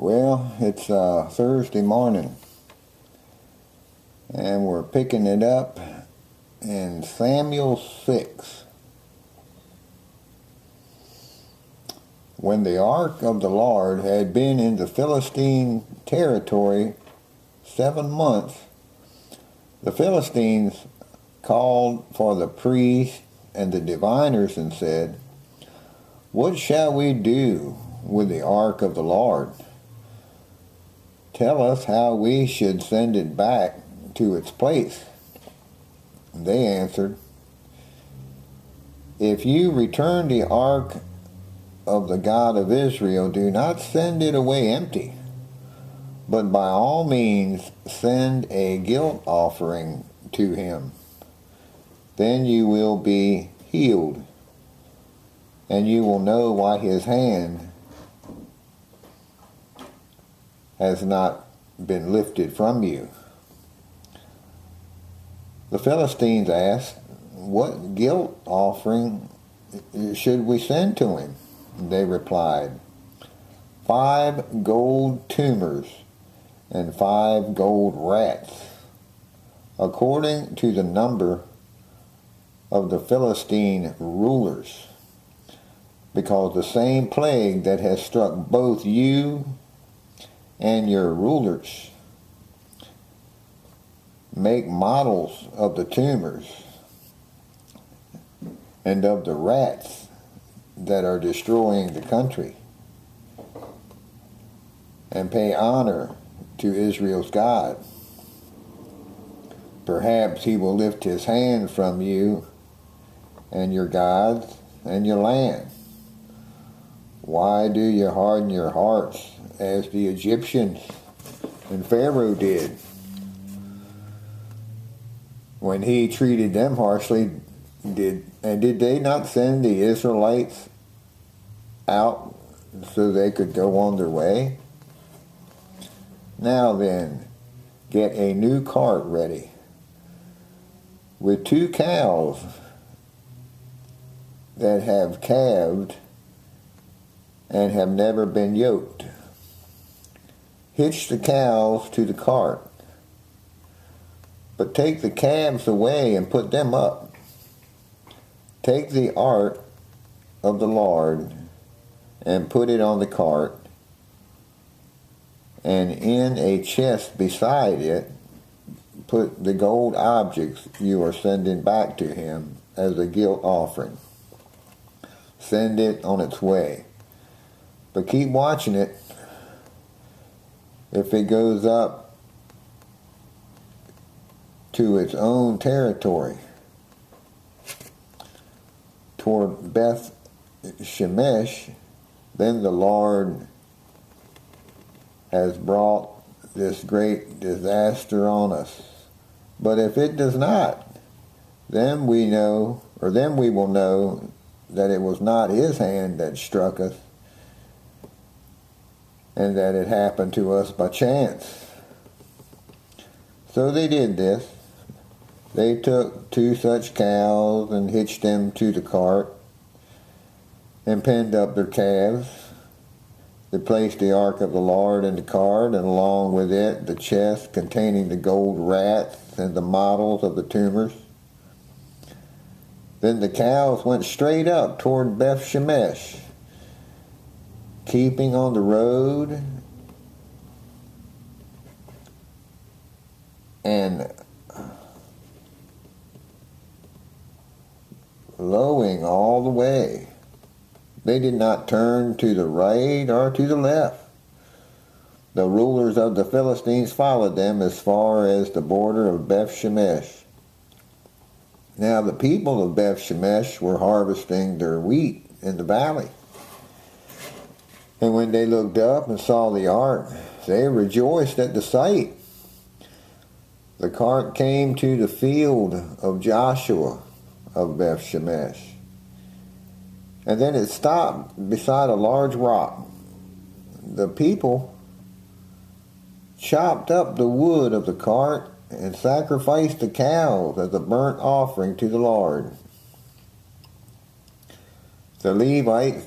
Well, it's Thursday morning, and we're picking it up in Samuel 6. When the ark of the Lord had been in the Philistine territory 7 months, the Philistines called for the priests and the diviners and said, "What shall we do with the ark of the Lord? Tell us how we should send it back to its place." They answered, "If you return the ark of the God of Israel, do not send it away empty, but by all means send a guilt offering to him. Then you will be healed, and you will know why his hand has not been lifted from you." The Philistines asked, "What guilt offering should we send to him?" They replied, 5 gold tumors and 5 gold rats, according to the number of the Philistine rulers, because the same plague that has struck both you and your rulers. Make models of the tumors and of the rats that are destroying the country, and pay honor to Israel's God. Perhaps he will lift his hand from you and your gods and your land. Why do you harden your hearts as the Egyptians and Pharaoh did when he treated them harshly? Did they not send the Israelites out so they could go on their way? Now then, get a new cart ready with 2 cows that have calved and have never been yoked. Hitch the cows to the cart, but take the calves away and put them up. Take the ark of the Lord and put it on the cart, and in a chest beside it put the gold objects you are sending back to him as a guilt offering. Send it on its way, but keep watching it. If it goes up to its own territory, toward Beth Shemesh, then the Lord has brought this great disaster on us. But if it does not, then we will know that it was not his hand that struck us, and that it happened to us by chance." So they did this. They took 2 such cows and hitched them to the cart and penned up their calves. They placed the ark of the Lord in the cart, and along with it the chest containing the gold rats and the models of the tumors. Then the cows went straight up toward Beth Shemesh, keeping on the road and lowing all the way. They did not turn to the right or to the left. The rulers of the Philistines followed them as far as the border of Beth Shemesh. Now the people of Beth Shemesh were harvesting their wheat in the valley. And when they looked up and saw the ark, they rejoiced at the sight. The cart came to the field of Joshua of Beth Shemesh, and then it stopped beside a large rock. The people chopped up the wood of the cart and sacrificed the cows as a burnt offering to the Lord. The Levites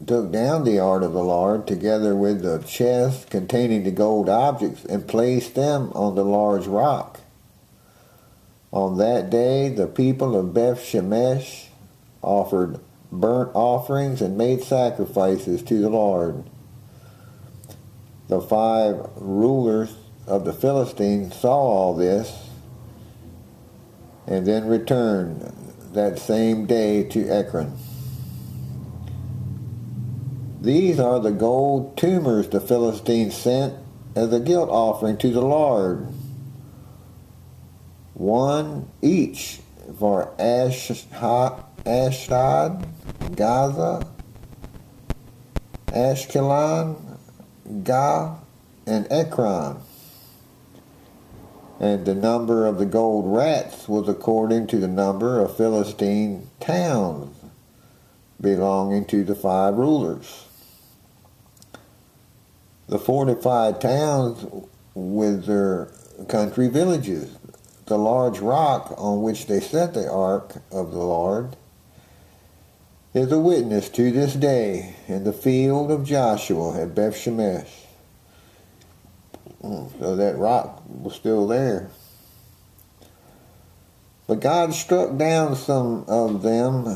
took down the ark of the Lord together with the chest containing the gold objects and placed them on the large rock. On that day the people of Beth Shemesh offered burnt offerings and made sacrifices to the Lord. The 5 rulers of the Philistines saw all this and then returned that same day to Ekron. These are the gold tumors the Philistines sent as a guilt offering to the Lord, 1 each for Ashdod, Gaza, Ashkelon, Gath, and Ekron. And the number of the gold rats was according to the number of Philistine towns belonging to the 5 rulers. The fortified towns with their country villages, the large rock on which they set the ark of the Lord, is a witness to this day in the field of Joshua at Beth Shemesh. So that rock was still there. But God struck down some of them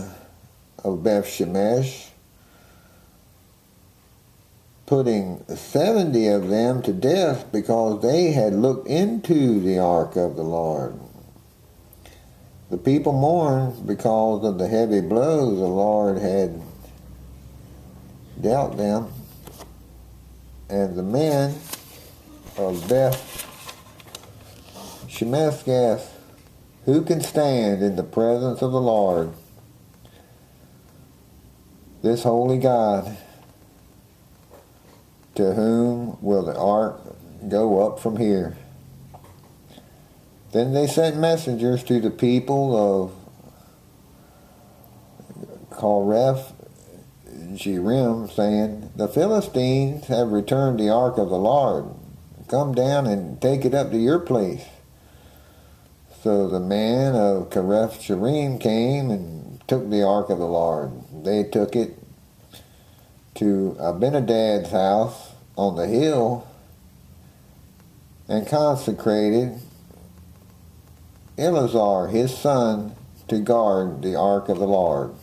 of Beth Shemesh, putting 70 of them to death because they had looked into the ark of the Lord. The people mourned because of the heavy blows the Lord had dealt them, and the men of Beth Shemesh, who can stand in the presence of the Lord, this holy God? To whom will the ark go up from here? Then they sent messengers to the people of Kareth Jearim, saying, the Philistines have returned the ark of the Lord. Come down and take it up to your place. So the men of Kareth Jearim came and took the ark of the Lord. They took it to Abinadab's house on the hill and consecrated Eleazar, his son, to guard the ark of the Lord.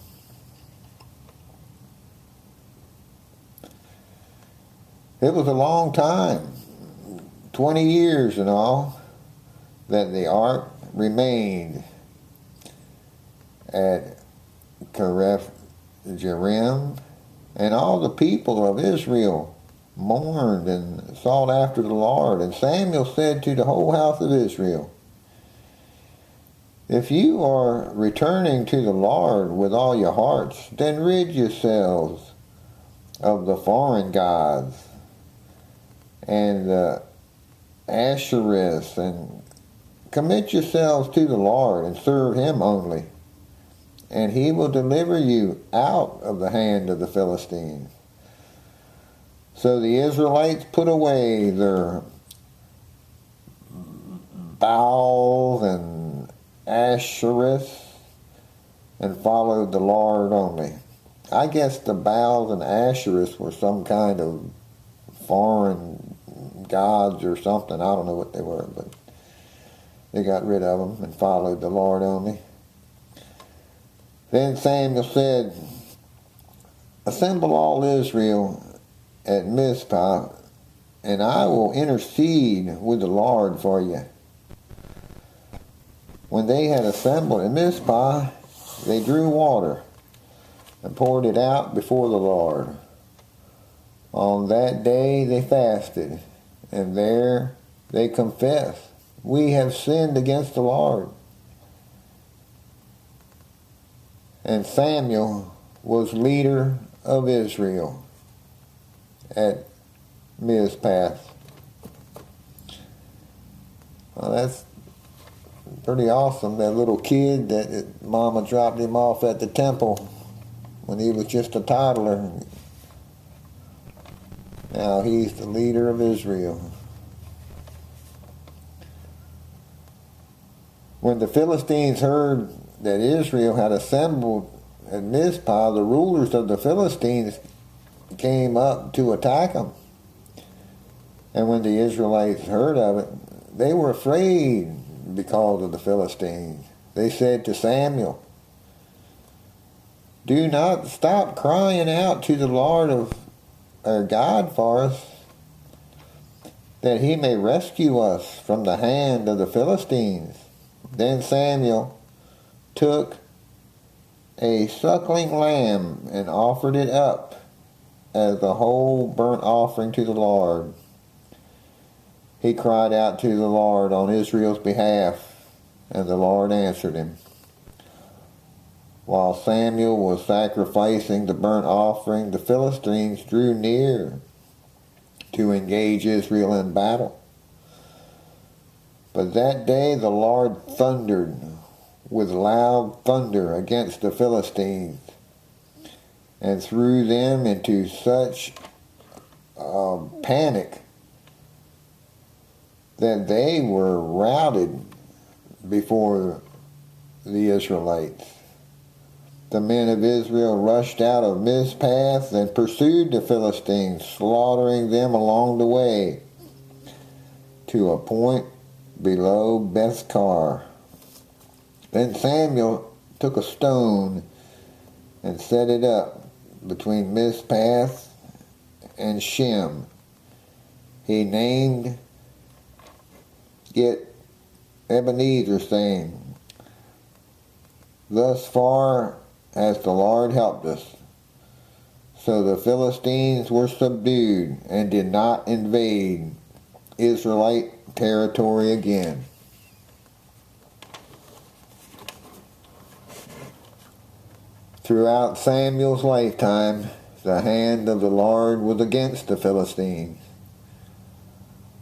It was a long time, 20 years in all, that the ark remained at Kareth Jearim, and all the people of Israel mourned and sought after the Lord. And Samuel said to the whole house of Israel, if you are returning to the Lord with all your hearts, then rid yourselves of the foreign gods and the Ashereths, and commit yourselves to the Lord and serve him only, and he will deliver you out of the hand of the Philistines. So the Israelites put away their Baals and Ashereths and followed the Lord only. I guess the Baals and Ashereths were some kind of foreign gods or something. I don't know what they were, but they got rid of them and followed the Lord only. Then Samuel said, assemble all Israel at Mizpah, and I will intercede with the Lord for you. When they had assembled at Mizpah, they drew water and poured it out before the Lord. On that day they fasted, and there they confessed, we have sinned against the Lord. And Samuel was leader of Israel at Mizpah. Well, that's pretty awesome. That little kid that Mama dropped him off at the temple when he was just a toddler. Now he's the leader of Israel. When the Philistines heard that Israel had assembled at Mizpah, the rulers of the Philistines came up to attack them. And when the Israelites heard of it, they were afraid because of the Philistines. They said to Samuel, "Do not stop crying out to the Lord of our God for us, that he may rescue us from the hand of the Philistines." Then Samuel took a suckling lamb and offered it up as a whole burnt offering to the Lord. He cried out to the Lord on Israel's behalf, and the Lord answered him. While Samuel was sacrificing the burnt offering, the Philistines drew near to engage Israel in battle. But that day the Lord thundered with loud thunder against the Philistines and threw them into such panic that they were routed before the Israelites. The men of Israel rushed out of Mizpah and pursued the Philistines, slaughtering them along the way to a point below Bethkar. Then Samuel took a stone and set it up between Mizpah and Shem. He named it Ebenezer, saying, "Thus far has the Lord helped us." So the Philistines were subdued and did not invade Israelite territory again. Throughout Samuel's lifetime, the hand of the Lord was against the Philistines.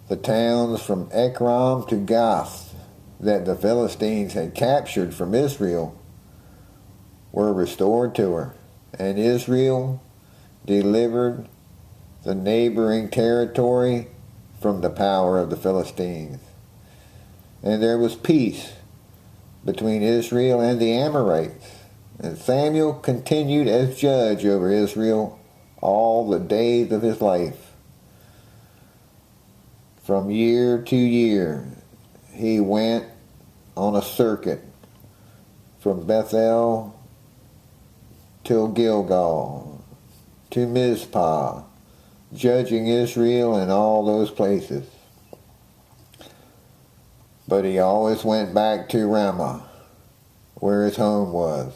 The towns from Ekron to Gath that the Philistines had captured from Israel were restored to her, and Israel delivered the neighboring territory from the power of the Philistines. And there was peace between Israel and the Amorites. And Samuel continued as judge over Israel all the days of his life. From year to year, he went on a circuit from Bethel to Gilgal to Mizpah, judging Israel in all those places. But he always went back to Ramah, where his home was,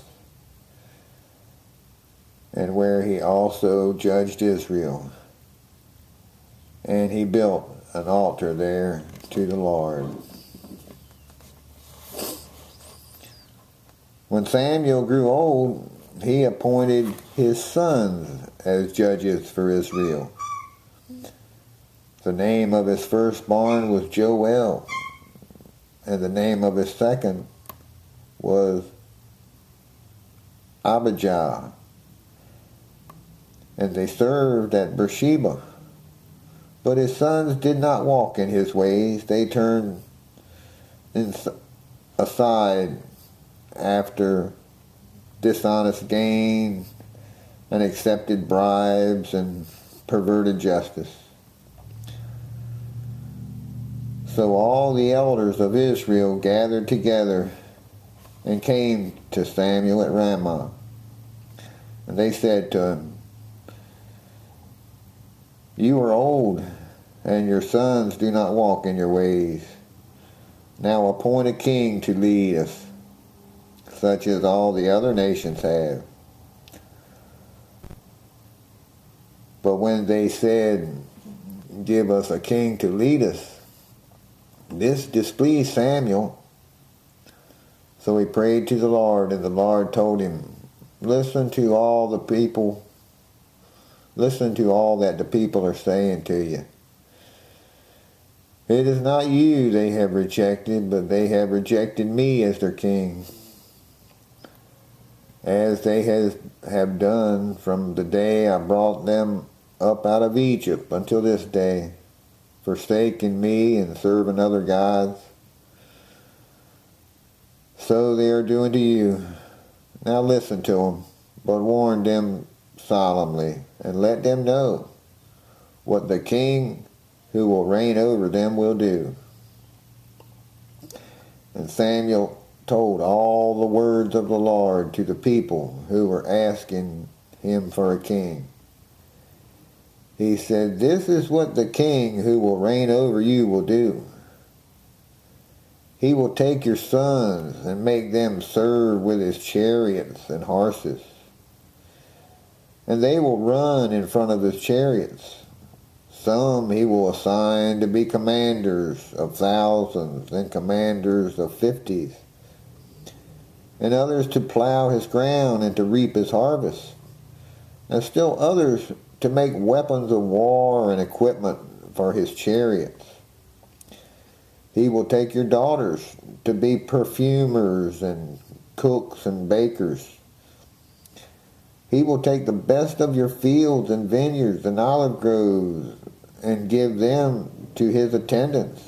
and where he also judged Israel. And he built an altar there to the Lord. When Samuel grew old, he appointed his sons as judges for Israel. The name of his firstborn was Joel, and the name of his second was Abijah. And they served at Beersheba. But his sons did not walk in his ways. They turned aside after dishonest gain and accepted bribes and perverted justice. So all the elders of Israel gathered together and came to Samuel at Ramah. And they said to him, "You are old, and your sons do not walk in your ways. Now appoint a king to lead us, such as all the other nations have." But when they said, "Give us a king to lead us," this displeased Samuel. So he prayed to the Lord, and the Lord told him, Listen to all that the people are saying to you. It is not you they have rejected, but they have rejected me as their king, as they have done from the day I brought them up out of Egypt until this day, forsaking me and serving other gods. So they are doing to you. Now listen to them, but warn them solemnly and let them know what the king who will reign over them will do. And Samuel told all the words of the Lord to the people who were asking him for a king. He said, "This is what the king who will reign over you will do. He will take your sons and make them serve with his chariots and horses. And they will run in front of his chariots. Some he will assign to be commanders of thousands and commanders of 50s, and others to plow his ground and to reap his harvest, and still others to make weapons of war and equipment for his chariots. He will take your daughters to be perfumers and cooks and bakers. He will take the best of your fields and vineyards and olive groves and give them to his attendants.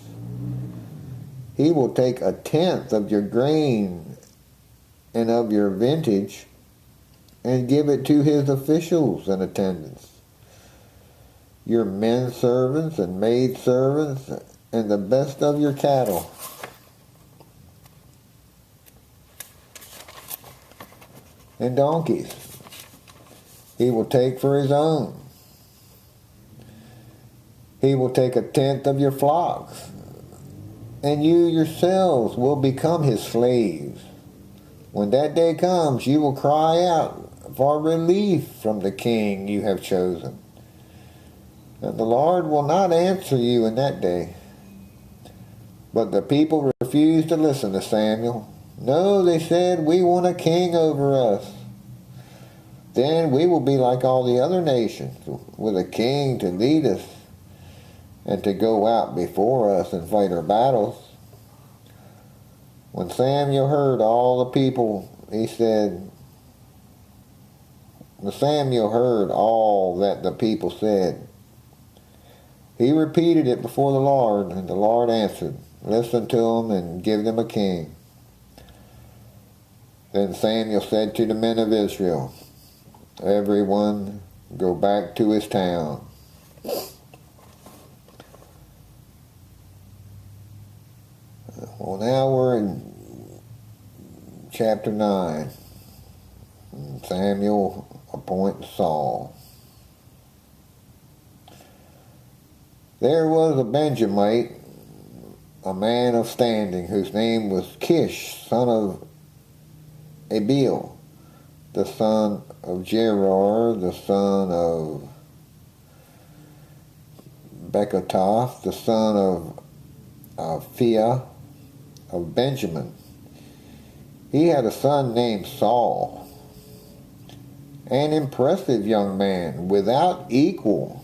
He will take a tenth of your grain and of your vintage and give it to his officials and attendants. Your men servants and maid servants and the best of your cattle. And donkeys he will take for his own. He will take a tenth of your flocks, and you yourselves will become his slaves. When that day comes, you will cry out for relief from the king you have chosen. And the Lord will not answer you in that day." But the people refused to listen to Samuel. "No," they said, "we want a king over us. Then we will be like all the other nations, with a king to lead us and to go out before us and fight our battles." When Samuel heard all the people, when Samuel heard all that the people said, he repeated it before the Lord, and the Lord answered, "Listen to them and give them a king." Then Samuel said to the men of Israel, "Everyone go back to his town." Well, now we're in chapter 9. Samuel appoints Saul. There was a Benjamite, a man of standing, whose name was Kish, son of Abiel, the son of Jeror, the son of Bechototh, the son of Phia, of Benjamin. He had a son named Saul, an impressive young man, without equal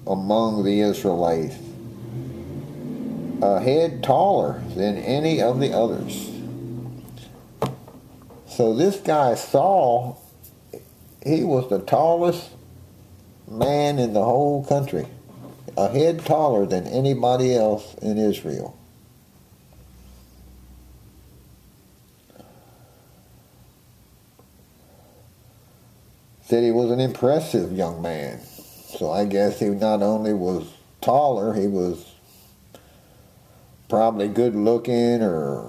among the Israelites, a head taller than any of the others. So this guy Saul, he was the tallest man in the whole country, a head taller than anybody else in Israel. Said he was an impressive young man. So I guess he not only was taller, he was probably good looking or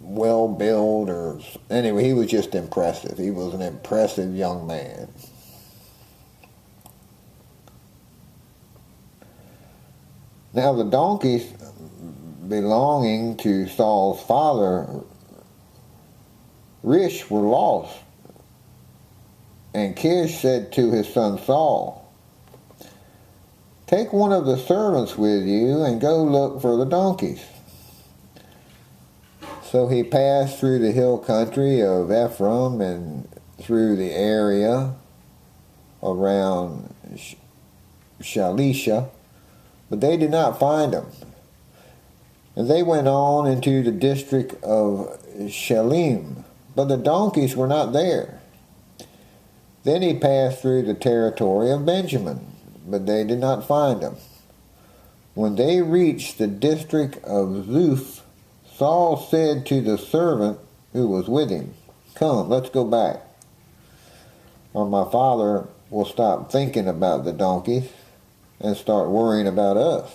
well built, or anyway, he was just impressive. He was an impressive young man. Now the donkeys belonging to Saul's father Rish were lost. And Kish said to his son Saul, "Take one of the servants with you and go look for the donkeys." So he passed through the hill country of Ephraim and through the area around Shalisha, but they did not find him. And they went on into the district of Shalim, but the donkeys were not there. Then he passed through the territory of Benjamin, but they did not find him. When they reached the district of Zuph, Saul said to the servant who was with him, "Come, let's go back." or my father will stop thinking about the donkeys and start worrying about us."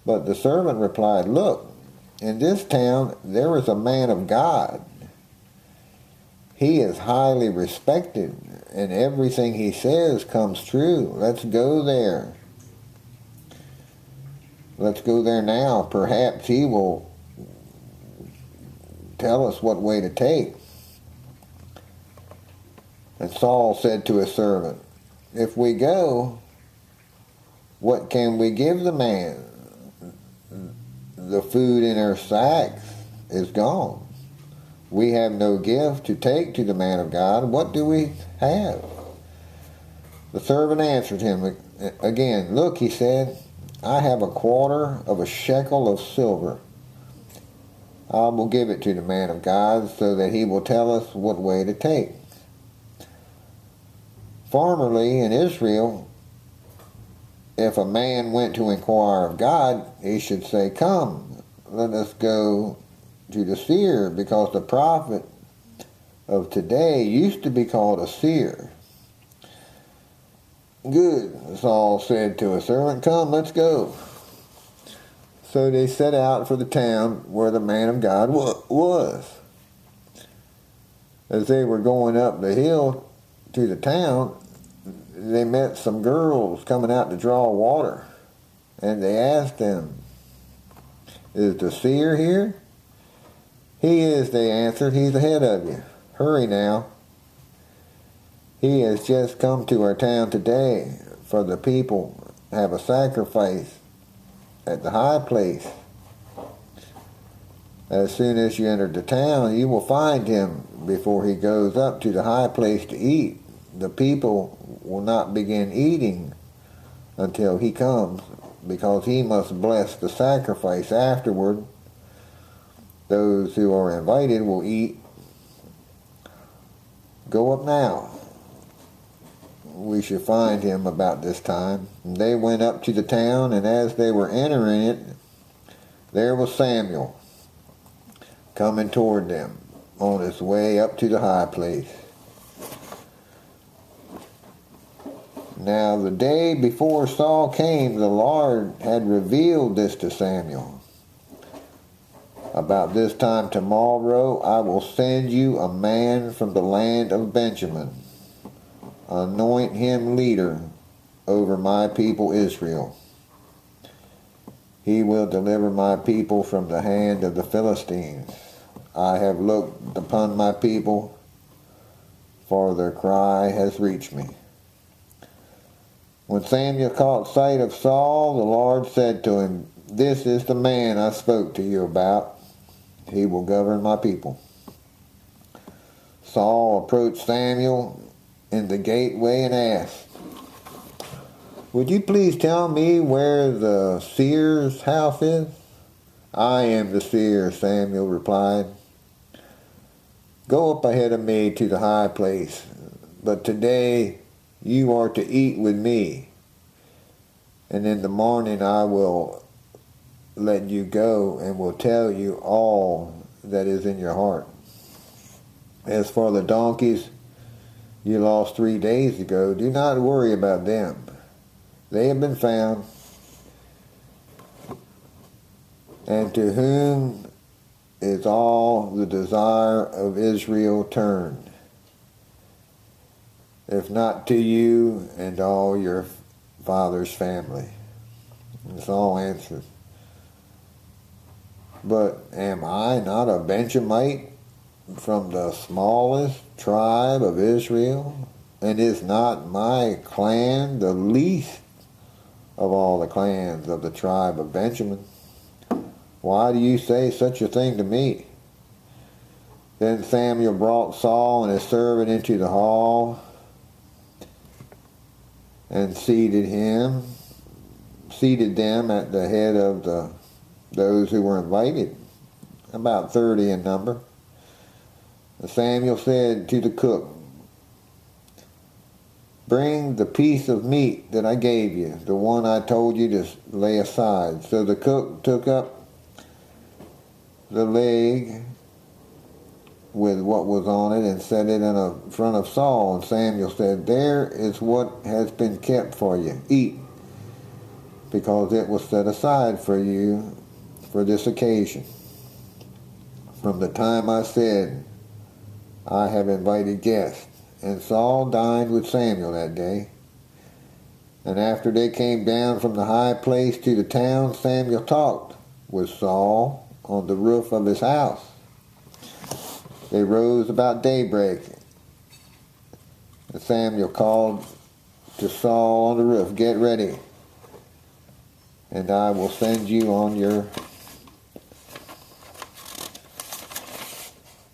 But the servant replied, "Look, in this town there is a man of God. He is highly respected, and everything he says comes true. Let's go there. Let's go there now. Perhaps he will tell us what way to take." And Saul said to his servant, "If we go, what can we give the man? The food in our sacks is gone. We have no gift to take to the man of God. What do we have?" The servant answered him again. "Look," he said, "I have a quarter of a shekel of silver. I will give it to the man of God so that he will tell us what way to take." Formerly in Israel, if a man went to inquire of God, he should say, "Come, let us go to the seer," because the prophet of today used to be called a seer. "Good," Saul said to his servant, "come, let's go." So they set out for the town where the man of God was. As they were going up the hill to the town, they met some girls coming out to draw water, and they asked them, "Is the seer here?" "He is," they answered. "He's ahead of you. Hurry now. He has just come to our town today, for the people have a sacrifice at the high place. As soon as you enter the town, you will find him before he goes up to the high place to eat. The people will not begin eating until he comes, because he must bless the sacrifice afterward. Those who are invited will eat. Go up now. We should find him about this time." And they went up to the town, and as they were entering it, there was Samuel coming toward them on his way up to the high place. Now the day before Saul came, the Lord had revealed this to Samuel. "About this time tomorrow I will send you a man from the land of Benjamin. Anoint him leader over my people Israel. He will deliver my people from the hand of the Philistines. I have looked upon my people, for their cry has reached me." When Samuel caught sight of Saul, the Lord said to him, "This is the man I spoke to you about. He will govern my people." Saul approached Samuel in the gateway and asked, "Would you please tell me where the seer's house is?" "I am the seer," Samuel replied. "Go up ahead of me to the high place, but today you are to eat with me, and in the morning I will let you go and will tell you all that is in your heart. As for the donkeys you lost 3 days ago, do not worry about them. They have been found. And to whom is all the desire of Israel turned, if not to you and all your father's family?" And Saul answered, "But am I not a Benjamite from the smallest tribe of Israel? And is not my clan the least of all the clans of the tribe of Benjamin? Why do you say such a thing to me?" Then Samuel brought Saul and his servant into the hall and seated them at the head of those who were invited, about 30 in number. Samuel said to the cook, "Bring the piece of meat that I gave you, the one I told you to lay aside." So the cook took up the leg with what was on it and set it in front of Saul. And Samuel said, "There is what has been kept for you. Eat, because it was set aside for you for this occasion. From the time I said, I have invited guests." And Saul dined with Samuel that day. And after they came down from the high place to the town, Samuel talked with Saul on the roof of his house. They rose about daybreak, and Samuel called to Saul on the roof, "Get ready, and I will send you on your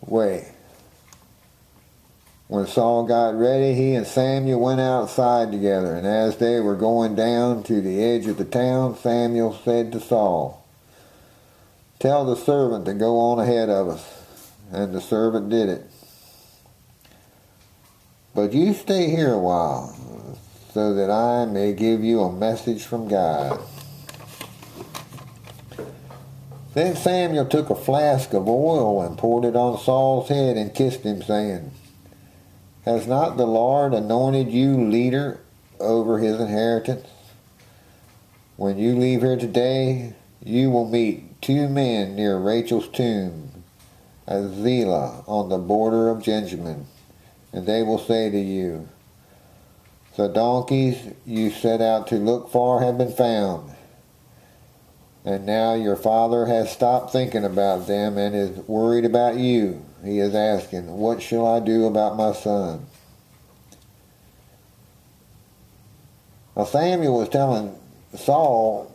way." When Saul got ready, he and Samuel went outside together, and as they were going down to the edge of the town, Samuel said to Saul, "Tell the servant to go on ahead of us." And the servant did it. "But you stay here a while, so that I may give you a message from God." Then Samuel took a flask of oil and poured it on Saul's head and kissed him, saying, "Has not the Lord anointed you leader over his inheritance? When you leave here today, you will meet 2 men near Rachel's tomb at Zelah on the border of Benjamin, and they will say to you, 'The donkeys you set out to look for have been found.' And now your father has stopped thinking about them and is worried about you. He is asking, 'What shall I do about my son?'" Now Samuel was telling Saul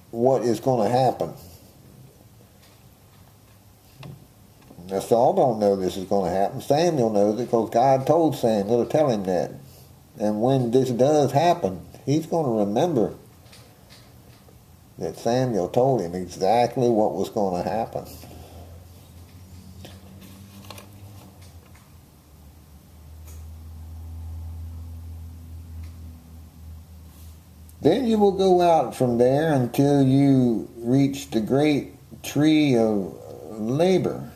what is going to happen. Now Saul don't know this is going to happen. Samuel knows it because God told Samuel to tell him that. And when this does happen, he's going to remember that Samuel told him exactly what was going to happen. Then you will go out from there until you reach the great tree of labor.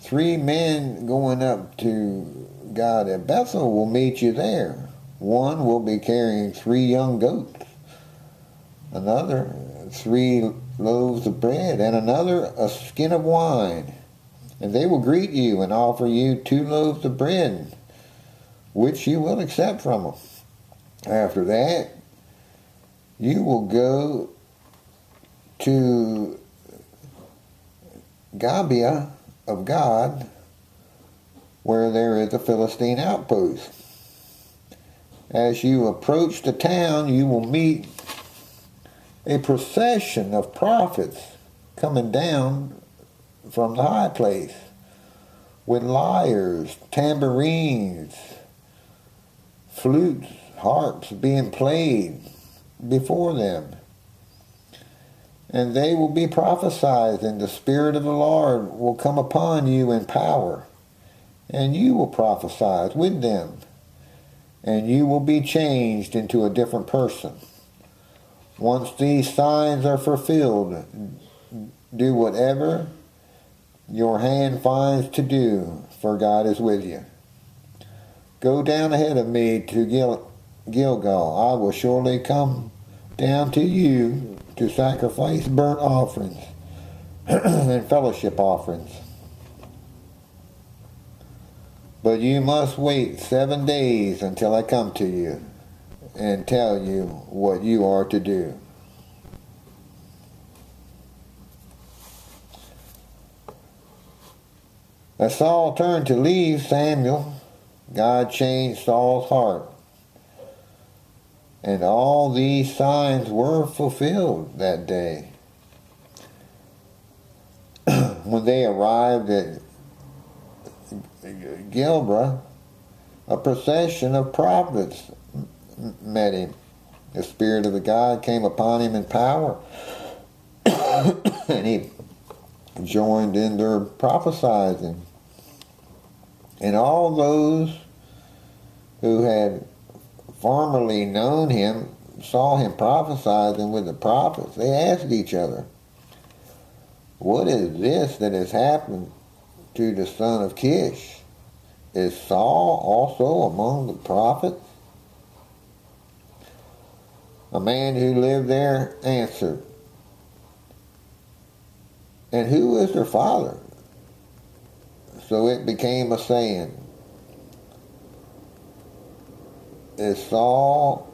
3 men going up to God at Bethel will meet you there. One will be carrying 3 young goats, another 3 loaves of bread, and another a skin of wine. And they will greet you and offer you 2 loaves of bread, which you will accept from them. After that, you will go to Gibeah of God, where there is a Philistine outpost. As you approach the town, you will meet a procession of prophets coming down from the high place with lyres, tambourines, flutes, harps being played before them. And they will be prophesied, and the Spirit of the Lord will come upon you in power, and you will prophesy with them, and you will be changed into a different person. Once these signs are fulfilled, do whatever your hand finds to do, for God is with you. Go down ahead of me to Gilgal. I will surely come down to you to sacrifice burnt offerings and fellowship offerings. But you must wait 7 days until I come to you and tell you what you are to do." As Saul turned to leave Samuel, God changed Saul's heart. And all these signs were fulfilled that day. When they arrived at Gilboa, a procession of prophets met him. The Spirit of the God came upon him in power, and he joined in their prophesying. And all those who had formerly known him saw him prophesying with the prophets. They asked each other, "What is this that has happened to the son of Kish, is Saul also among the prophets? A man who lived there answered, and who is their father? So it became a saying, is Saul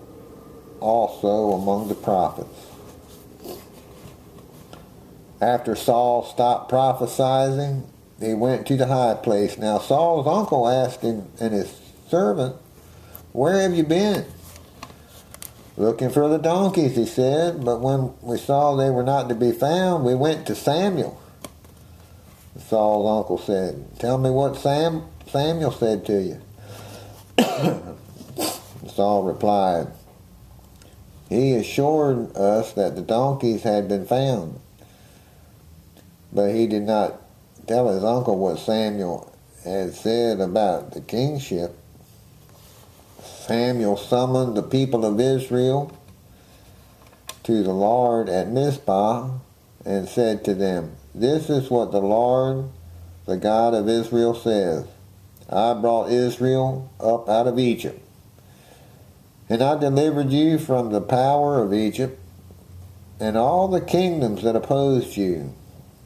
also among the prophets? After Saul stopped prophesying, he went to the high place. Now Saul's uncle asked him and his servant, where have you been? Looking for the donkeys, he said, but when we saw they were not to be found, we went to Samuel. Saul's uncle said, tell me what Samuel said to you. Saul replied, he assured us that the donkeys had been found. But he did not tell his uncle what Samuel had said about the kingship. Samuel summoned the people of Israel to the Lord at Mizpah and said to them, this is what the Lord, the God of Israel, says. I brought Israel up out of Egypt, and I delivered you from the power of Egypt and all the kingdoms that opposed you.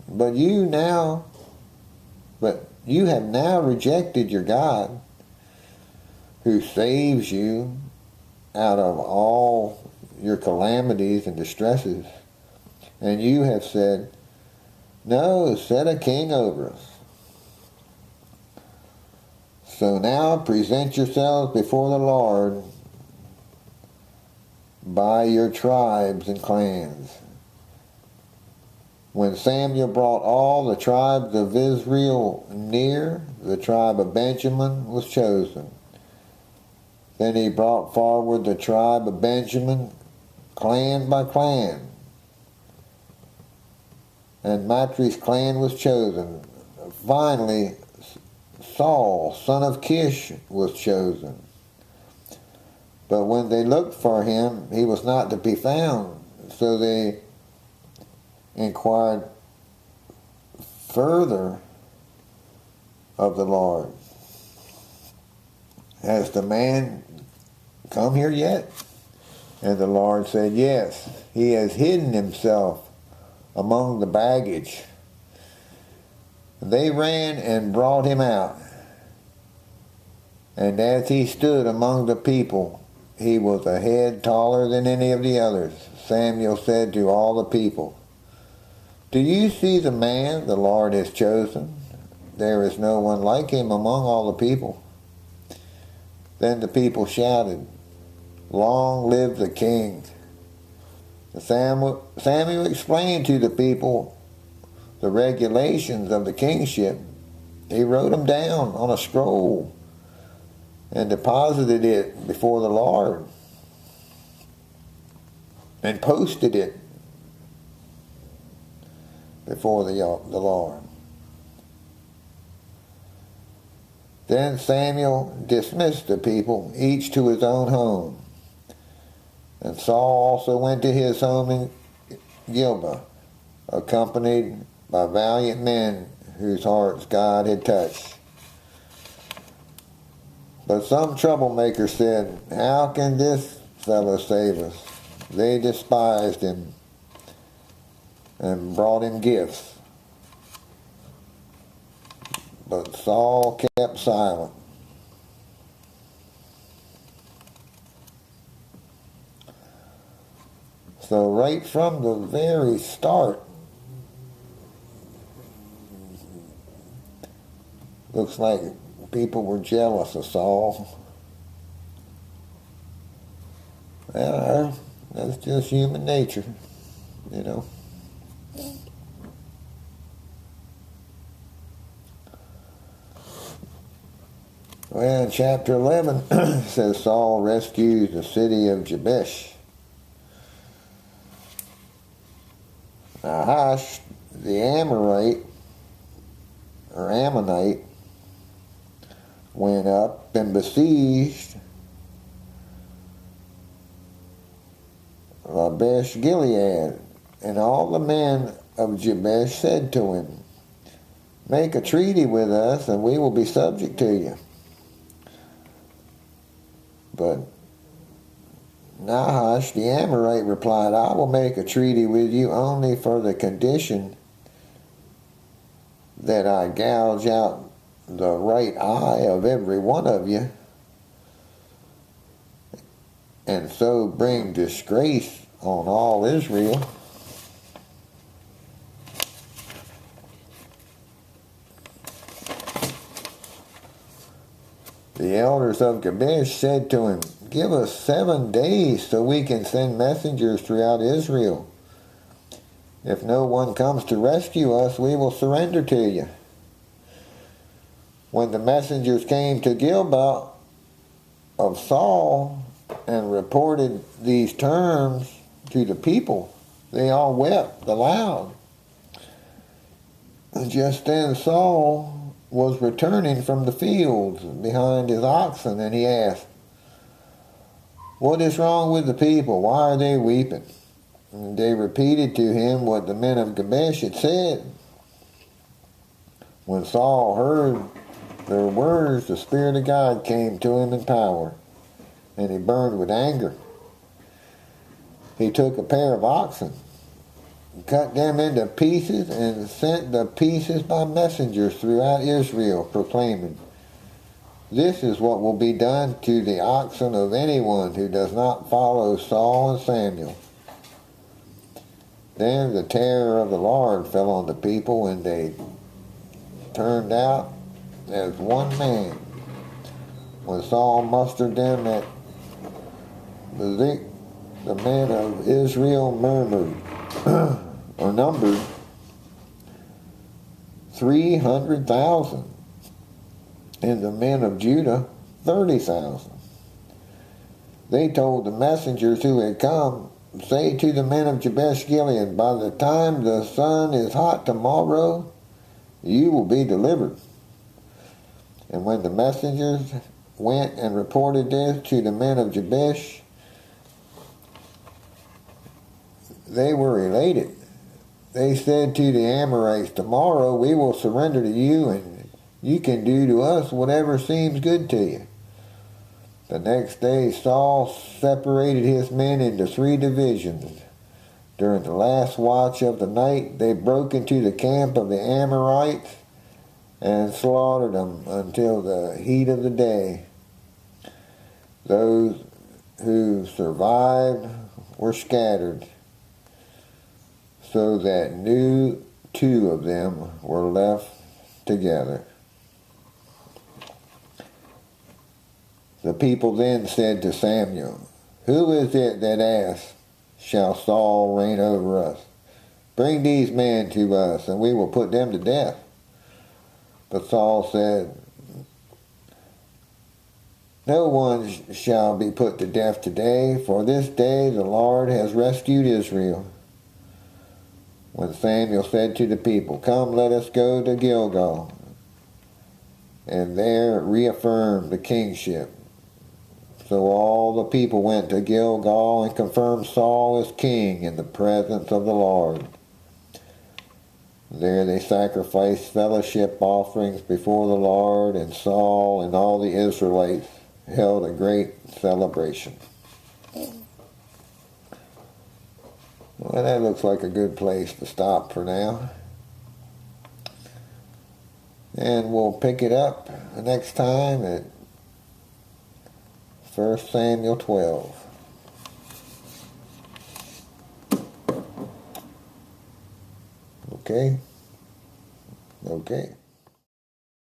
But you have now rejected your God, who saves you out of all your calamities and distresses. And you have said, no, set a king over us. So now present yourselves before the Lord by your tribes and clans. When Samuel brought all the tribes of Israel near, the tribe of Benjamin was chosen. Then he brought forward the tribe of Benjamin, clan by clan. And Matri's clan was chosen. Finally, Saul, son of Kish, was chosen. But when they looked for him, he was not to be found. So they inquired further of the Lord, has the man come here yet? And the Lord said, yes, he has hidden himself among the baggage. They ran and brought him out. And as he stood among the people, he was a head taller than any of the others. Samuel said to all the people, do you see the man the Lord has chosen? There is no one like him among all the people. Then the people shouted, long live the king. Samuel explained to the people the regulations of the kingship. He wrote them down on a scroll and deposited it before the Lord and posted it before the Lord. Then Samuel dismissed the people, each to his own home. And Saul also went to his home in Gilboa, accompanied by valiant men whose hearts God had touched. But some troublemakers said, how can this fellow save us? They despised him and brought him gifts. But Saul kept silent. So right from the very start, looks like people were jealous of Saul. Well, that's just human nature, you know. Well, in chapter 11, it says Saul rescues the city of Jabesh. Nahash, the Ammonite, went up and besieged Jabesh Gilead, and all the men of Jabesh said to him, make a treaty with us and we will be subject to you. But Nahash the Amorite replied, I will make a treaty with you only for the condition that I gouge out the right eye of every one of you, and so bring disgrace on all Israel. The elders of Jabesh said to him, give us 7 days so we can send messengers throughout Israel. If no one comes to rescue us, we will surrender to you. When the messengers came to Gilgal of Saul and reported these terms to the people, they all wept aloud. Just then Saul was returning from the fields behind his oxen, and he asked, what is wrong with the people? Why are they weeping? And they repeated to him what the men of Jabesh had said. When Saul heard their words, the Spirit of God came to him in power, and he burned with anger. He took a pair of oxen, cut them into pieces, and sent the pieces by messengers throughout Israel, proclaiming, this is what will be done to the oxen of anyone who does not follow Saul and Samuel. Then the terror of the Lord fell on the people, and they turned out as one man. When Saul mustered them at Bezek, the men of Israel murmured, or numbered 300,000, and the men of Judah 30,000. They told the messengers who had come, say to the men of Jabesh Gilead, by the time the sun is hot tomorrow, you will be delivered. And when the messengers went and reported this to the men of Jabesh, they were elated. They said to the Amorites, tomorrow we will surrender to you, and you can do to us whatever seems good to you. The next day Saul separated his men into 3 divisions. During the last watch of the night, they broke into the camp of the Amorites and slaughtered them until the heat of the day. Those who survived were scattered, so that 2 of them were left together. The people then said to Samuel, who is it that asks, shall Saul reign over us? Bring these men to us, and we will put them to death. But Saul said, no one shall be put to death today, for this day the Lord has rescued Israel. When Samuel said to the people, come, let us go to Gilgal, and there reaffirm the kingship. So all the people went to Gilgal and confirmed Saul as king in the presence of the Lord. There they sacrificed fellowship offerings before the Lord, and Saul and all the Israelites held a great celebration. Well, that looks like a good place to stop for now. And we'll pick it up the next time at 1 Samuel 12. Okay? Okay.